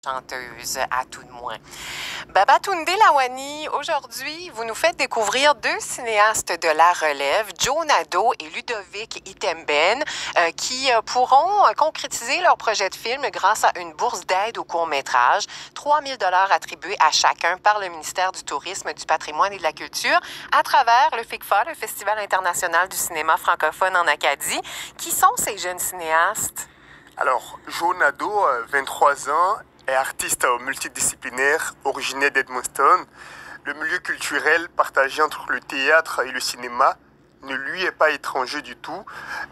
chanteuse, à tout de moins. Babatunde Lawani, aujourd'hui, vous nous faites découvrir deux cinéastes de la relève, Joe Nadeau et Ludovic Itemben, qui pourront concrétiser leur projet de film grâce à une bourse d'aide au court-métrage, 3 000 $ attribués à chacun par le ministère du Tourisme, du Patrimoine et de la Culture à travers le FICFA, le Festival international du cinéma francophone en Acadie. Qui sont ces jeunes cinéastes? Alors, Joe Nadeau, 23 ans, est artiste multidisciplinaire, originaire d'Edmundston. Le milieu culturel partagé entre le théâtre et le cinéma ne lui est pas étranger du tout.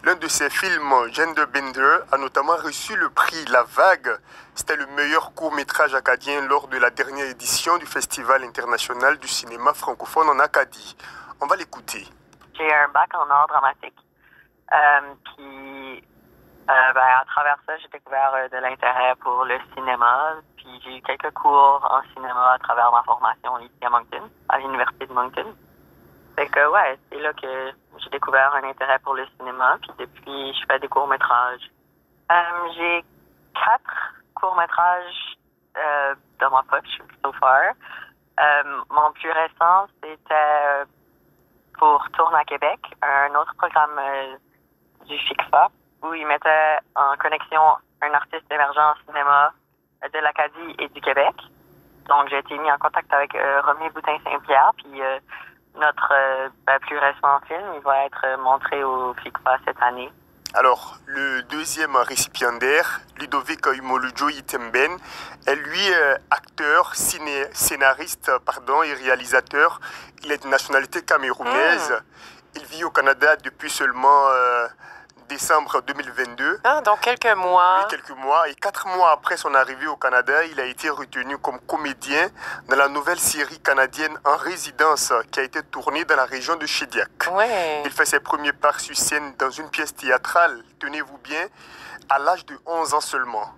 L'un de ses films, Genderbender, a notamment reçu le prix La Vague. C'était le meilleur court-métrage acadien lors de la dernière édition du Festival international du cinéma francophone en Acadie. On va l'écouter. J'ai un bac en art dramatique. À travers ça, j'ai découvert de l'intérêt pour le cinéma. Puis j'ai eu quelques cours en cinéma à travers ma formation ici à Moncton, à l'Université de Moncton. Fait que ouais, c'est là que j'ai découvert un intérêt pour le cinéma. Puis depuis, je fais des courts-métrages. J'ai 4 courts-métrages dans ma poche, so far. Mon plus récent, c'était pour Tourne à Québec, un autre programme du FICFA, où ils mettaient en connexion un artiste émergent en cinéma de l'Acadie et du Québec. Donc, j'ai été mis en contact avec Romy Boutin-Saint-Pierre, puis notre plus récent film, il va être montré au FICFA cette année. Alors, le deuxième récipiendaire, Ludovic Imolujo Itemben, est lui acteur, scénariste et réalisateur. Il est de nationalité camerounaise. Il vit au Canada depuis seulement décembre 2022. Ah, donc quelques mois. Oui, quelques mois. Et 4 mois après son arrivée au Canada, il a été retenu comme comédien dans la nouvelle série canadienne En résidence qui a été tournée dans la région de Shediac. Ouais. Il fait ses premiers pas sur scène dans une pièce théâtrale, tenez-vous bien, à l'âge de 11 ans seulement.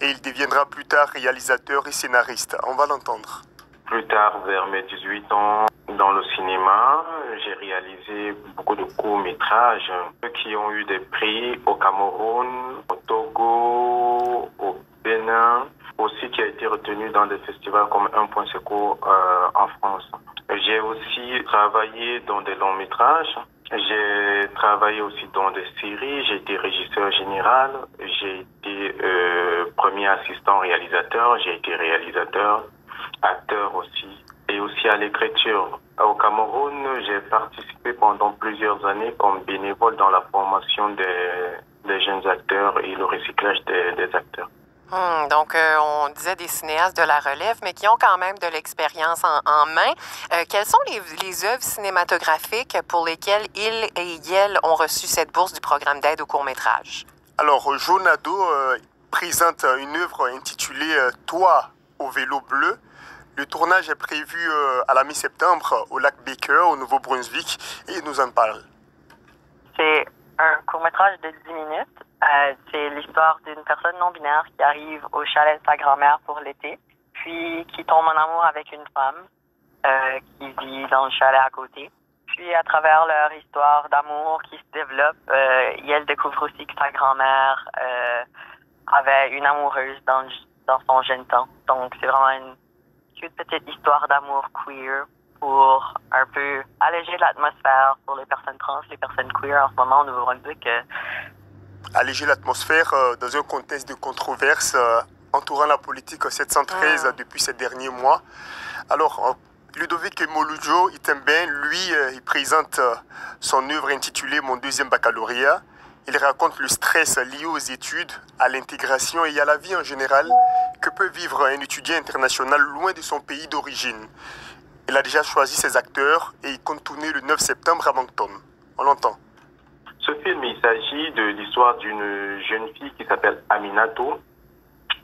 Et il deviendra plus tard réalisateur et scénariste. On va l'entendre. Plus tard, vers mes 18 ans, dans le cinéma, j'ai réalisé beaucoup de courts-métrages qui ont eu des prix au Cameroun, au Togo, au Bénin, aussi qui a été retenu dans des festivals comme Un Point Secours en France. J'ai aussi travaillé dans des longs-métrages. J'ai travaillé aussi dans des séries. J'ai été régisseur général. J'ai été premier assistant réalisateur. J'ai été réalisateur, acteur aussi, et aussi à l'écriture. Au Cameroun, j'ai participé pendant plusieurs années comme bénévole dans la formation des jeunes acteurs et le recyclage des acteurs. Donc, on disait des cinéastes de la relève, mais qui ont quand même de l'expérience en main. Quelles sont les œuvres cinématographiques pour lesquelles ils et elles ont reçu cette bourse du programme d'aide au court-métrage? Alors, Joe Nadeau présente une œuvre intitulée Toi au vélo bleu. Le tournage est prévu à la mi-septembre au lac Baker, au Nouveau-Brunswick, et il nous en parle. C'est un court-métrage de 10 minutes. C'est l'histoire d'une personne non-binaire qui arrive au chalet de sa grand-mère pour l'été, puis qui tombe en amour avec une femme qui vit dans le chalet à côté. Puis, à travers leur histoire d'amour qui se développe, elle découvre aussi que sa grand-mère avait une amoureuse dans son jeune temps. Donc, c'est vraiment une petite histoire d'amour queer pour un peu alléger l'atmosphère pour les personnes trans, les personnes queer en ce moment au Nouveau-Brunswick. Alléger l'atmosphère dans un contexte de controverse entourant la politique 713 depuis ces derniers mois. Alors, Ludovic Imolujo Itemben, lui, il présente son œuvre intitulée Mon deuxième baccalauréat. Il raconte le stress lié aux études, à l'intégration et à la vie en général que peut vivre un étudiant international loin de son pays d'origine. Il a déjà choisi ses acteurs et il compte tourner le 9 septembre à Moncton. On l'entend. Ce film, il s'agit de l'histoire d'une jeune fille qui s'appelle Aminatou,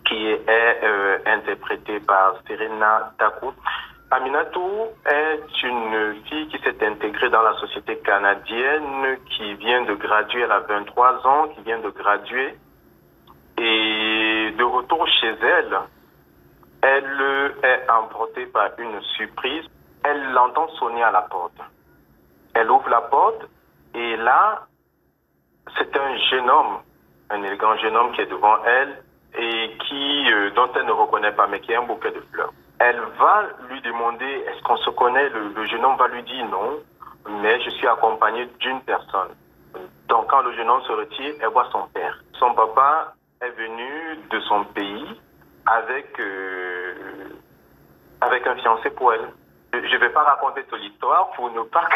qui est interprétée par Serena Taku. Aminatou est une fille qui s'est intégrée dans la société canadienne, qui vient de graduer, elle a 23 ans, qui vient de graduer. Et de retour chez elle, elle est emportée par une surprise. Elle l'entend sonner à la porte. Elle ouvre la porte et là, c'est un jeune homme, un élégant jeune homme qui est devant elle et dont elle ne reconnaît pas, mais qui a un bouquet de fleurs. Elle va lui demander, est-ce qu'on se connaît? Le jeune homme va lui dire non, mais je suis accompagné d'une personne. Donc quand le jeune homme se retire, elle voit son père. Son papa est venu de son pays avec un fiancé pour elle. Je ne vais pas raconter toute l'histoire pour ne pas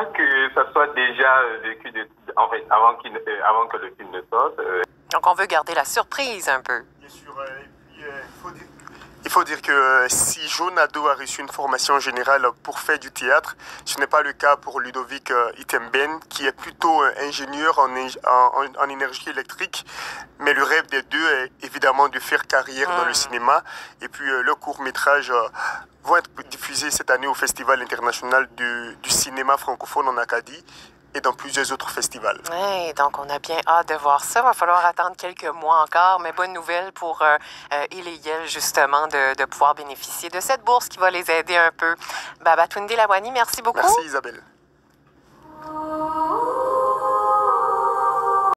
que ça soit déjà vécu en fait, avant que le film ne sorte. Donc, on veut garder la surprise un peu. Bien sûr, et puis, il faut dire que si Jo Nadeau a reçu une formation générale pour faire du théâtre, ce n'est pas le cas pour Ludovic Itemben, qui est plutôt ingénieur en énergie électrique. Mais le rêve des deux est évidemment de faire carrière dans le cinéma. Et puis, leurs courts-métrages vont être diffusés cette année au Festival international du cinéma francophone en Acadie et dans plusieurs autres festivals. Oui, donc on a bien hâte de voir ça. Il va falloir attendre quelques mois encore, mais bonne nouvelle pour il et Yel, justement, de pouvoir bénéficier de cette bourse qui va les aider un peu. Babatunde Lawani, merci beaucoup. Merci Isabelle.